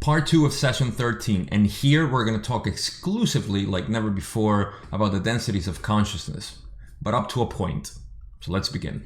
part 2 of session 13, and here we're going to talk exclusively, like never before, about the densities of consciousness, but up to a point. So let's begin.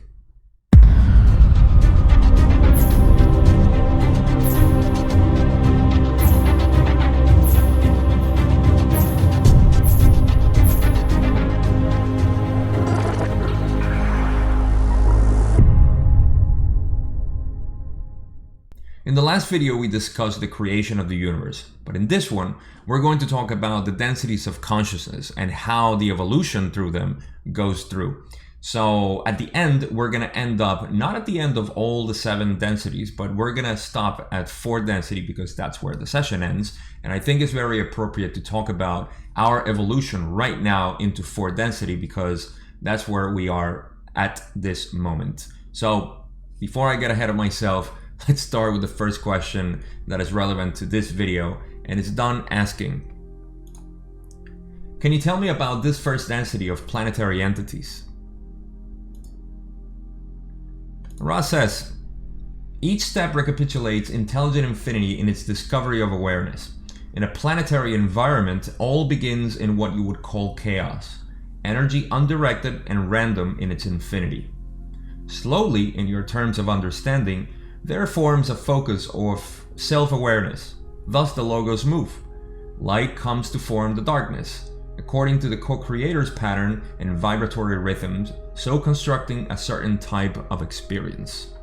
In the last video, we discussed the creation of the universe, but in this one, we're going to talk about the densities of consciousness and how the evolution through them goes through. So at the end, we're going to end up, not at the end of all the 7 densities, but we're going to stop at 4 density because that's where the session ends. And I think it's very appropriate to talk about our evolution right now into 4 density because that's where we are at this moment. So before I get ahead of myself, let's start with the first question that is relevant to this video, and it's done asking, can you tell me about this first density of planetary entities? Ra says, each step recapitulates intelligent infinity in its discovery of awareness. In a planetary environment, all begins in what you would call chaos, energy undirected and random in its infinity. Slowly, in your terms of understanding, there forms a focus of self-awareness. Thus the logos move. Light comes to form the darkness, according to the co-creator's pattern and vibratory rhythms, so constructing a certain type of experience.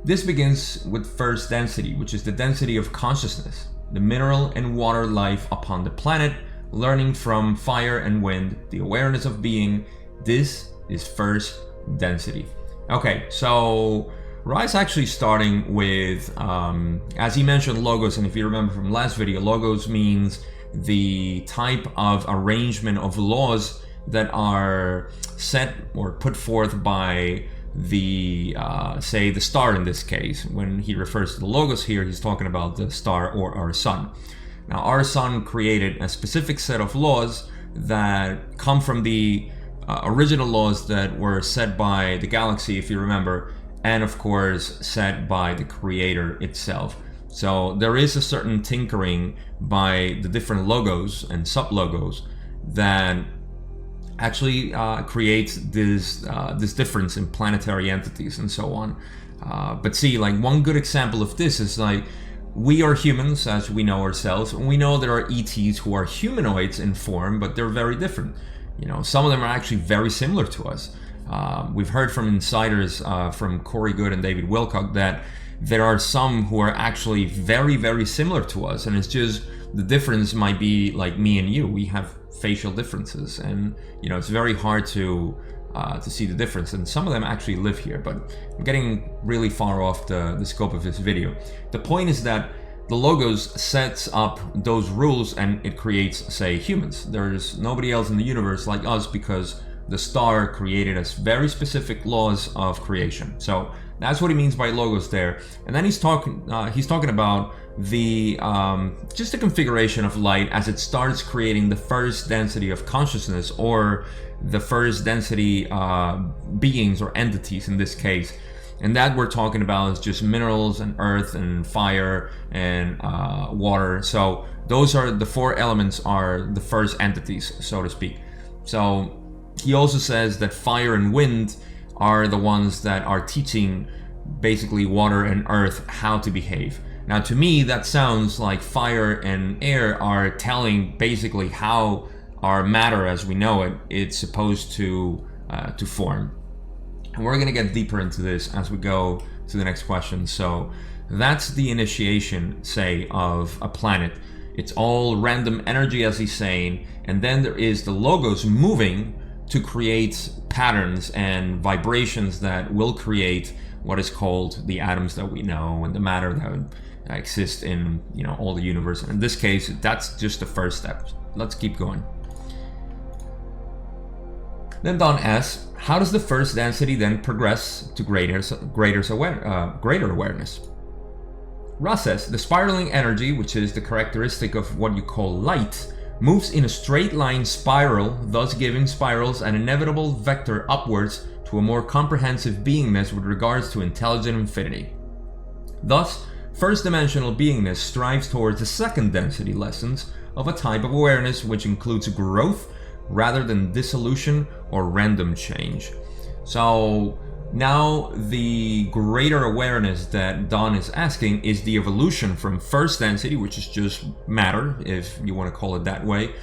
This begins with first density, which is the density of consciousness, the mineral and water life upon the planet, learning from fire and wind, the awareness of being. This is first density. Okay, so Ra is actually starting with, as he mentioned, logos, and if you remember from last video, logos means the type of arrangement of laws that are set or put forth by the, say, the star in this case. When he refers to the logos here, he's talking about the star or our sun. Now, our sun created a specific set of laws that come from the original laws that were set by the galaxy, if you remember, and of course set by the creator itself. So there is a certain tinkering by the different logos and sub-logos that actually creates this difference in planetary entities and so on. But see, like one good example of this is like, we are humans as we know ourselves, and we know there are ETs who are humanoids in form, but they're very different. You know, some of them are actually very similar to us. We've heard from insiders, from Corey Good and David Wilcock, that there are some who are actually very, very similar to us, and it's just the difference might be like me and you. We have facial differences, and you know it's very hard to see the difference. And some of them actually live here, but I'm getting really far off the scope of this video. The point is that the logos sets up those rules, and it creates, say, humans. There's nobody else in the universe like us because the star created us very specific laws of creation. So that's what he means by logos there. And then he's talking about the just the configuration of light as it starts creating the first density of consciousness, or the first density beings or entities in this case. And that we're talking about is just minerals and earth and fire and water. So those are the 4 elements, are the first entities, so to speak. So he also says that fire and wind are the ones that are teaching basically water and earth how to behave. Now to me that sounds like fire and air are telling basically how our matter as we know it it's supposed to form. And we're going to get deeper into this as we go to the next question. So that's the initiation, say, of a planet. It's all random energy, as he's saying, and then there is the logos moving to create patterns and vibrations that will create what is called the atoms that we know and the matter that exists in, you know, all the universe. And in this case, that's just the first step. Let's keep going. Then Don asks, how does the first density then progress to greater awareness? Ra says, the spiraling energy, which is the characteristic of what you call light, moves in a straight line spiral, thus giving spirals an inevitable vector upwards to a more comprehensive beingness with regards to intelligent infinity. Thus, First dimensional beingness strives towards the second density lessons of a type of awareness which includes growth rather than dissolution or random change. So now the greater awareness that Don is asking is the evolution from first density, which is just matter, if you want to call it that way,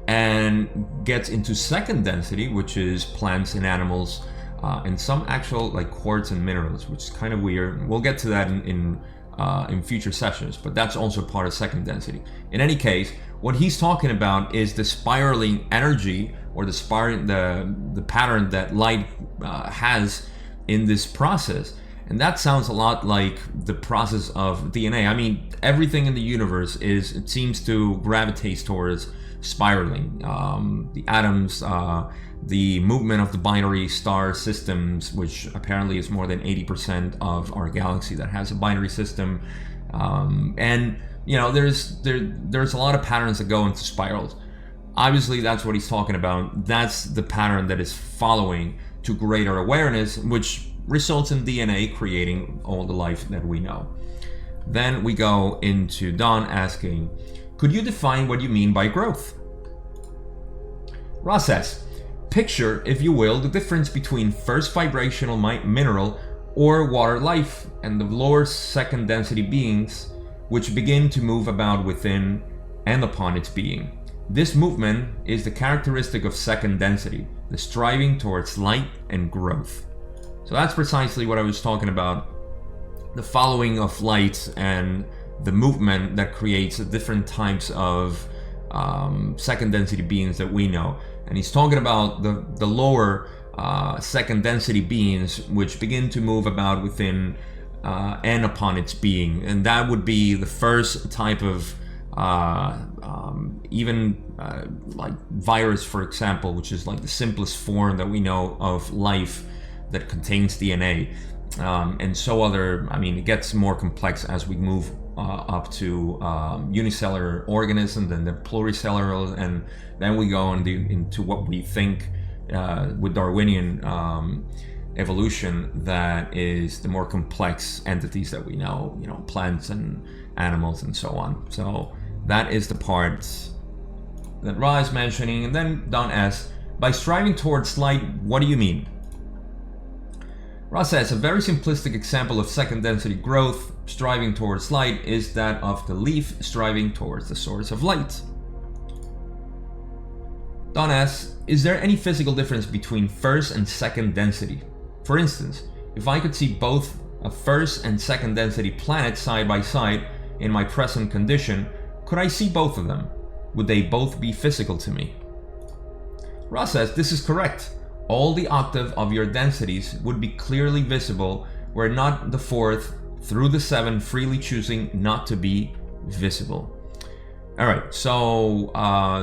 and gets into second density, which is plants and animals, and some actual like quartz and minerals, which is kind of weird. We'll get to that in future sessions, but that's also part of second density. In any case, what he's talking about is the spiraling energy, or the pattern that light has in this process. And that sounds a lot like the process of DNA. I mean, everything in the universe it seems to gravitate towards spiraling. The atoms, the movement of the binary star systems, which apparently is more than 80% of our galaxy that has a binary system. And you know, there's a lot of patterns that go into spirals. Obviously, that's what he's talking about. That's the pattern that is following to greater awareness, which results in DNA creating all the life that we know. Then we go into Don asking, could you define what you mean by growth? Ross says, picture, if you will, the difference between first vibrational mineral or water life and the lower second density beings which begin to move about within and upon its being. This movement is the characteristic of second density, the striving towards light and growth. So that's precisely what I was talking about, the following of light and the movement that creates different types of second density beings that we know. And he's talking about the lower second density beings which begin to move about within and upon its being. And that would be the first type of like virus, for example, which is like the simplest form that we know of life that contains DNA. And so I mean, it gets more complex as we move up to unicellular organisms, and then pluricellular, and then we go into what we think with Darwinian evolution, that is the more complex entities that we know, you know, plants and animals and so on. So that is the part that Ra is mentioning. And then Don asks, by striving towards light, what do you mean? Ra says, a very simplistic example of second density growth striving towards light is that of the leaf striving towards the source of light. Don asks, is there any physical difference between first and second density? For instance, if I could see both a first and second density planet side by side in my present condition, could I see both of them? Would they both be physical to me? Ra says, this is correct. All the octave of your densities would be clearly visible were not the fourth through the seven freely choosing not to be visible. All right, so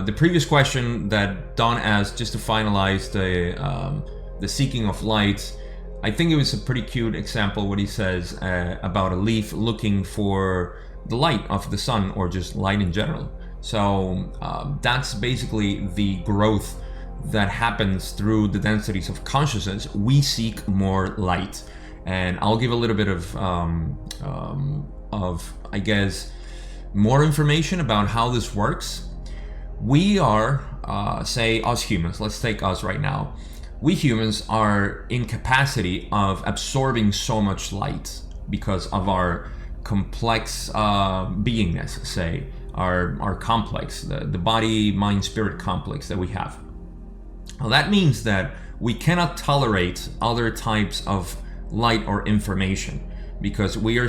the previous question that Don asked, just to finalize the seeking of light, I think it was a pretty cute example what he says about a leaf looking for the light of the sun, or just light in general. So that's basically the growth that happens through the densities of consciousness. We seek more light, and I'll give a little bit of I guess more information about how this works. We are, say us humans, let's take us right now. We humans are in capacity of absorbing so much light because of our complex beingness, say, our complex, the body, mind, spirit complex that we have. Well, that means that we cannot tolerate other types of light or information because we're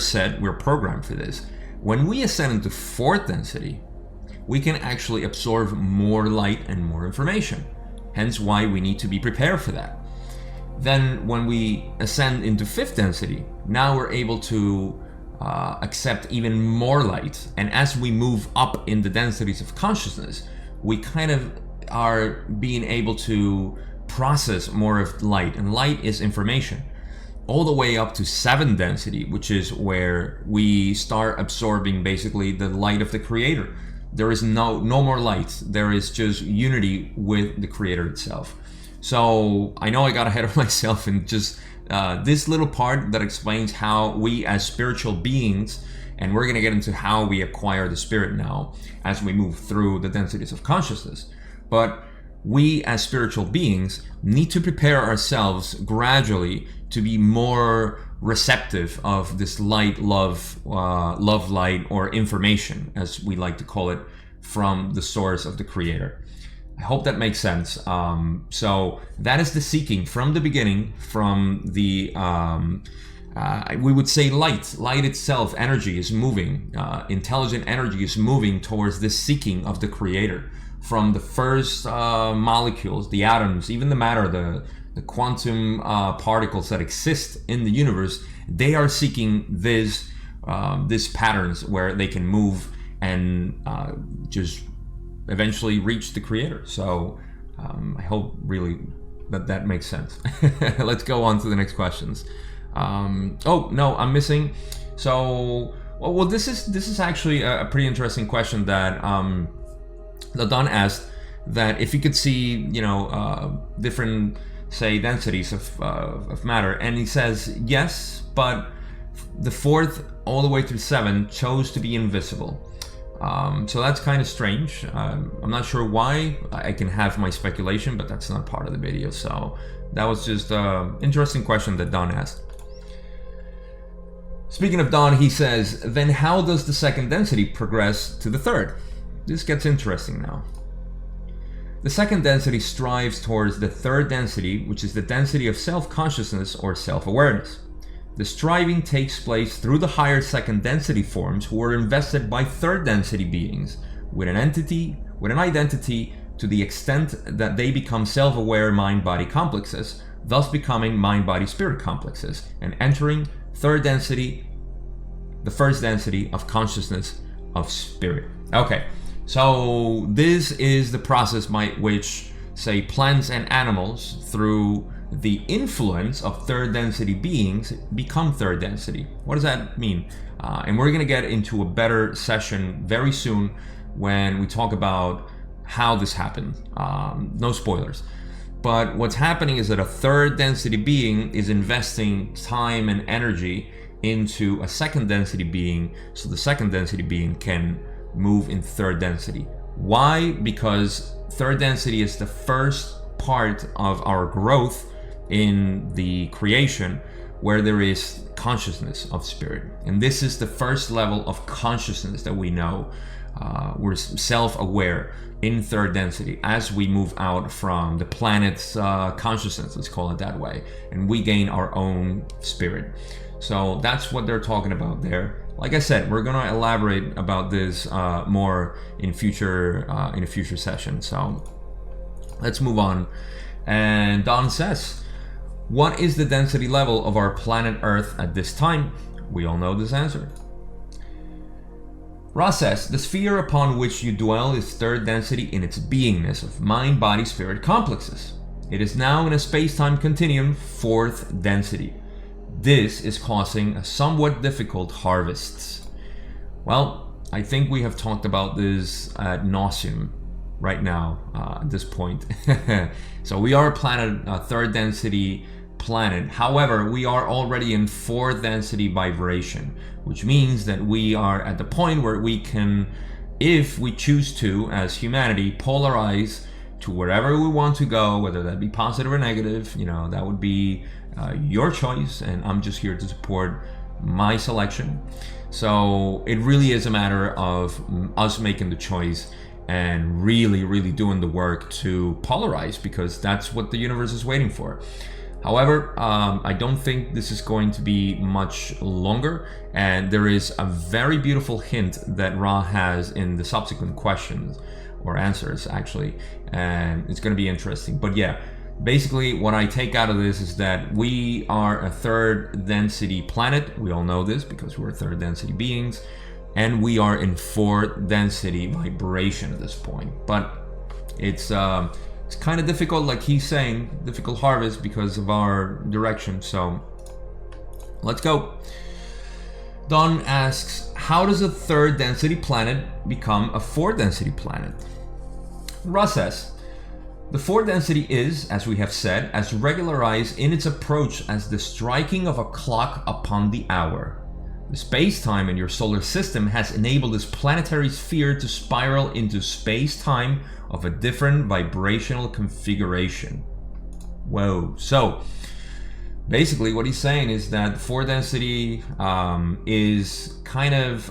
programmed for this. When we ascend into fourth density, we can actually absorb more light and more information. Hence why we need to be prepared for that. Then when we ascend into fifth density, now we're able to accept even more light. And as we move up in the densities of consciousness, we kind of are being able to process more of light. And light is information. All the way up to seventh density, which is where we start absorbing basically the light of the Creator. There is no more light. There is just unity with the Creator itself. So I know I got ahead of myself in just this little part that explains how we as spiritual beings And we're going to get into how we acquire the spirit now as we move through the densities of consciousness. But we as spiritual beings need to prepare ourselves gradually to be more receptive of this light, love, light, or information, as we like to call it, from the source of the Creator. I hope that makes sense. So that is the seeking from the beginning, from the, we would say light. Light itself, energy is moving. Intelligent energy is moving towards this seeking of the Creator. From the first molecules, the atoms, even the matter, the quantum particles that exist in the universe, they are seeking these patterns where they can move and just eventually reach the Creator. So I hope really that makes sense. Let's go on to the next questions. Oh no, I'm missing. So well, this is actually a pretty interesting question that Don asked, that if you could see, different, say, densities of matter, and he says yes, but the fourth all the way to 7 chose to be invisible. So that's kind of strange. I'm not sure why. I can have my speculation, but that's not part of the video. So that was just an interesting question that Don asked. Speaking of Don, he says, then how does the second density progress to the third? This gets interesting now. The second density strives towards the third density, which is the density of self-consciousness or self-awareness. The striving takes place through the higher second density forms who are invested by third density beings with an identity to the extent that they become self-aware mind-body complexes, thus becoming mind-body-spirit complexes, and entering third density, the first density of consciousness of spirit. Okay, so this is the process by which, say, plants and animals, through the influence of third density beings, become third density. What does that mean? And we're going to get into a better session very soon when we talk about how this happened. No spoilers. But what's happening is that a third density being is investing time and energy into a second density being, so the second density being can move in third density. Why? Because third density is the first part of our growth in the creation where there is consciousness of spirit. And this is the first level of consciousness that we know. We're self-aware in third density as we move out from the planet's consciousness, let's call it that way, and we gain our own spirit. So that's what they're talking about there. Like I said, we're going to elaborate about this more in a future session. So let's move on. And Don says, what is the density level of our planet Earth at this time? We all know this answer. Ross says, the sphere upon which you dwell is third density in its beingness of mind, body, spirit complexes. It is now in a space-time continuum, fourth density. This is causing a somewhat difficult harvest. Well, I think we have talked about this ad nauseum right now at this point. So we are a planet, a third density planet. However, we are already in fourth density vibration, which means that we are at the point where we can, if we choose to, as humanity, polarize to wherever we want to go, whether that be positive or negative. That would be your choice, and I'm just here to support my selection. So it really is a matter of us making the choice and really doing the work to polarize, because that's what the universe is waiting for. However, I don't think this is going to be much longer, and there is a very beautiful hint that Ra has in the subsequent questions, or answers actually, and it's going to be interesting. But yeah, basically what I take out of this is that we are a third density planet. We all know this because we're third density beings, and we are in fourth density vibration at this point. But it's kind of difficult, like he's saying, difficult harvest because of our direction. So let's go. Don asks, how does a third density planet become a fourth density planet? Russ says, the fourth density is, as we have said, as regularized in its approach as the striking of a clock upon the hour. The space-time in your solar system has enabled this planetary sphere to spiral into space-time of a different vibrational configuration. Whoa. So basically what he's saying is that 4 density is kind of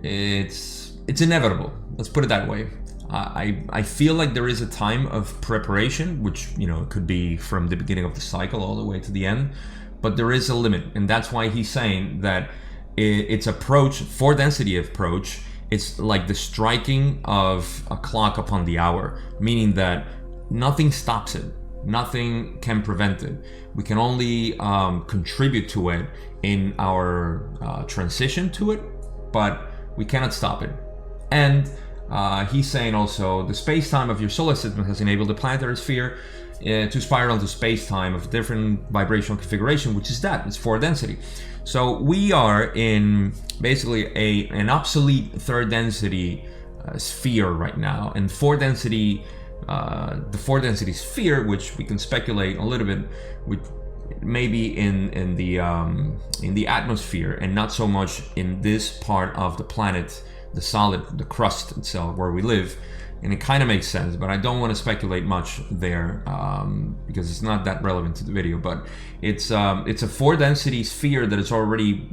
it's inevitable. Let's put it that way. I feel like there is a time of preparation, which, you know, could be from the beginning of the cycle all the way to the end, but there is a limit, and that's why he's saying that its approach, 4 density approach, it's like the striking of a clock upon the hour, meaning that nothing stops it. Nothing can prevent it. We can only contribute to it in our transition to it, but we cannot stop it. And he's saying also the space-time of your solar system has enabled the planetary sphere to spiral into space-time of different vibrational configuration, which is that, it's 4 density. So we are in basically an obsolete 3rd density sphere right now, and 4 density, the 4 density sphere, which we can speculate a little bit, with maybe in the atmosphere and not so much in this part of the planet, the solid, the crust itself where we live. And it kind of makes sense, but I don't want to speculate much there because it's not that relevant to the video. But it's a 4 density sphere that is already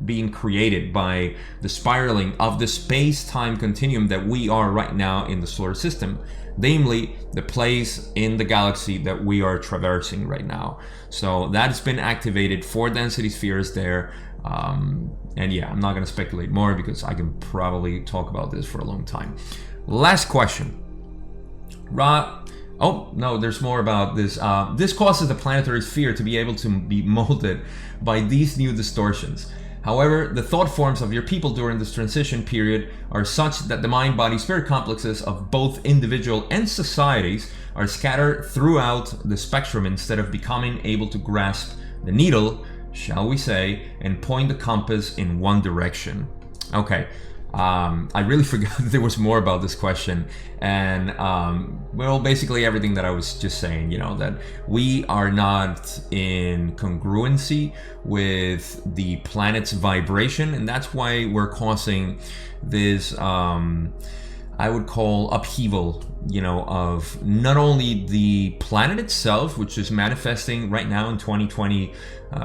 being created by the spiraling of the space-time continuum that we are right now in the solar system, namely the place in the galaxy that we are traversing right now. So that's been activated. 4 density spheres there. And yeah, I'm not going to speculate more because I can probably talk about this for a long time. Last question. Oh, no, there's more about this. This causes the planetary sphere to be able to be molded by these new distortions. However, the thought forms of your people during this transition period are such that the mind-body-spirit complexes of both individual and societies are scattered throughout the spectrum instead of becoming able to grasp the needle, shall we say, and point the compass in one direction. Okay. I really forgot that there was more about this question, and well, basically everything that I was just saying, you know, that we are not in congruency with the planet's vibration, and that's why we're causing this I would call upheaval, you know, of not only the planet itself, which is manifesting right now in 2020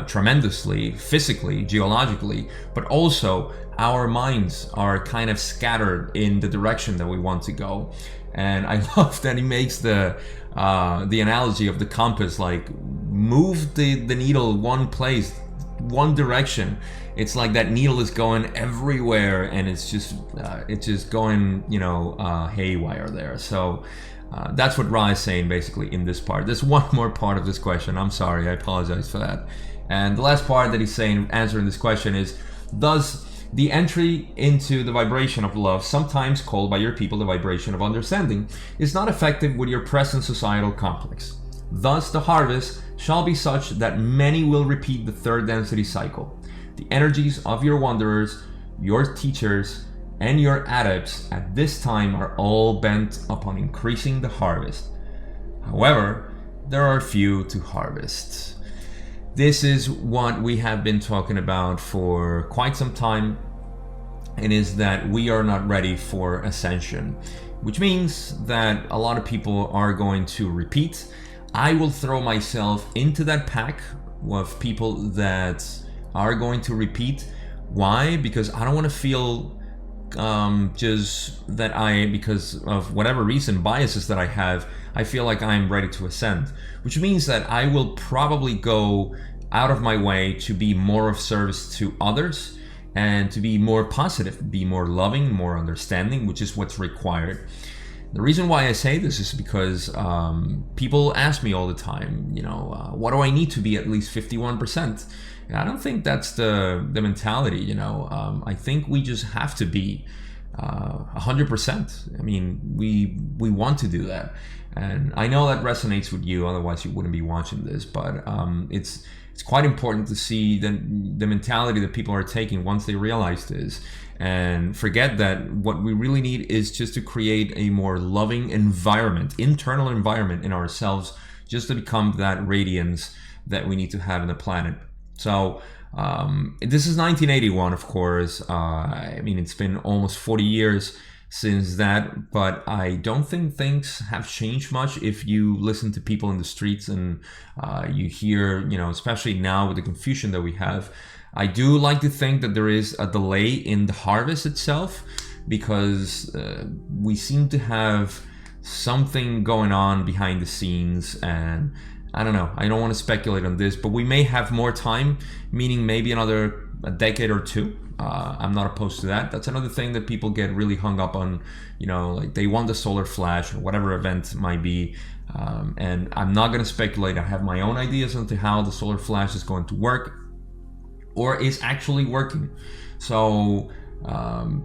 tremendously, physically, geologically, but also our minds are kind of scattered in the direction that we want to go. And I love that he makes the analogy of the compass, like move the needle one place, one direction. It's like that needle is going everywhere, and it's just going, you know, haywire there. So that's what Ra is saying basically in this part. There's one more part of this question. I'm sorry, I apologize for that. And the last part that he's saying, answering this question, is thus the entry into the vibration of love, sometimes called by your people the vibration of understanding, is not effective with your present societal complex. Thus the harvest shall be such that many will repeat the 3rd density cycle. The energies of your wanderers, your teachers, and your adepts at this time are all bent upon increasing the harvest. However, there are few to harvest. This is what we have been talking about for quite some time, and is that we are not ready for ascension, which means that a lot of people are going to repeat. I will throw myself into that pack of people that are going to repeat. Why? Because I don't want to feel just that because of whatever reason, biases that I have, I feel like I'm ready to ascend, which means that I will probably go out of my way to be more of service to others and to be more positive, be more loving, more understanding, which is what's required. The reason why I say this is because people ask me all the time, you know, what do I need to be at least 51%? And I don't think that's the mentality, you know. I think we just have to be 100%. I mean, we want to do that. And I know that resonates with you, otherwise you wouldn't be watching this, but it's quite important to see the mentality that people are taking once they realize this, and forget that what we really need is just to create a more loving environment, internal environment in ourselves, just to become that radiance that we need to have in the planet. So This is 1981, of course. I mean, it's been almost 40 years since that, but I don't think things have changed much. If you listen to people in the streets and you hear, you know, especially now with the confusion that we have, I do like to think that there is a delay in the harvest itself, because we seem to have something going on behind the scenes, and I don't know, I don't want to speculate on this, but we may have more time, meaning maybe a decade or two. I'm not opposed to that. That's another thing that people get really hung up on, you know, like they want the solar flash or whatever event might be. And I'm not going to speculate. I have my own ideas into how the solar flash is going to work, or is actually working. So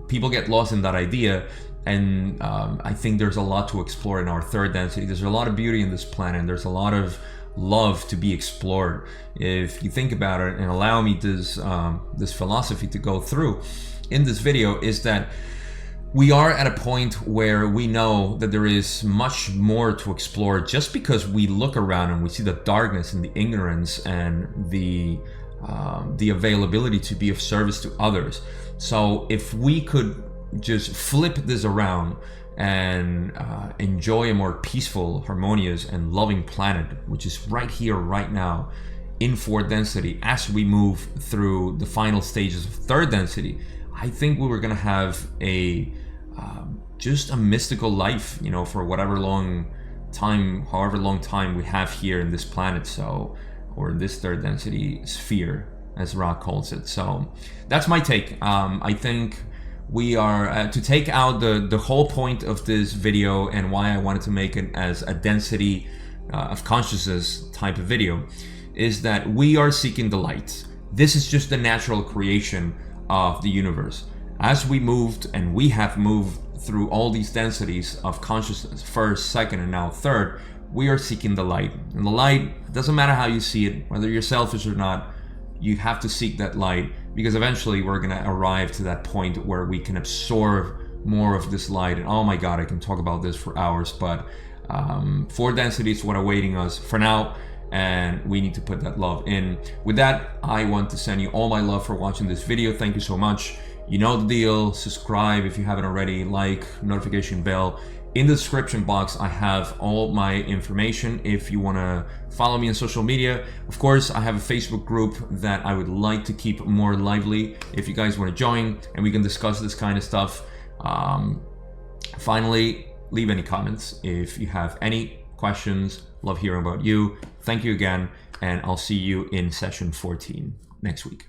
people get lost in that idea. And I think there's a lot to explore in our third density. There's a lot of beauty in this planet. There's a lot of love to be explored. If you think about it, and allow me this philosophy to go through in this video, is that we are at a point where we know that there is much more to explore, just because we look around and we see the darkness and the ignorance and the availability to be of service to others. So if we could just flip this around and enjoy a more peaceful, harmonious, and loving planet, which is right here, right now, in fourth density, as we move through the final stages of third density, I think we were gonna have just a mystical life, you know, for whatever long time, however long time we have here in this planet, so, or in this third density sphere, as Ra calls it. So that's my take. I think we are to take out the whole point of this video, and why I wanted to make it as a density of consciousness type of video, is that we are seeking the light. This is just the natural creation of the universe. As we moved, and we have moved through all these densities of consciousness, first, second, and now third, we are seeking the light. And the light, doesn't matter how you see it, whether you're selfish or not, you have to seek that light, because eventually we're going to arrive to that point where we can absorb more of this light. And oh my god, I can talk about this for hours, but four densities what are awaiting us for now, and we need to put that love in. With that, I want to send you all my love for watching this video. Thank you so much. You know the deal. Subscribe if you haven't already, like, notification bell. In the description box, I have all my information if you want to follow me on social media. Of course, I have a Facebook group that I would like to keep more lively if you guys want to join, and we can discuss this kind of stuff. Finally, leave any comments if you have any questions. Love hearing about you. Thank you again, and I'll see you in session 14 next week.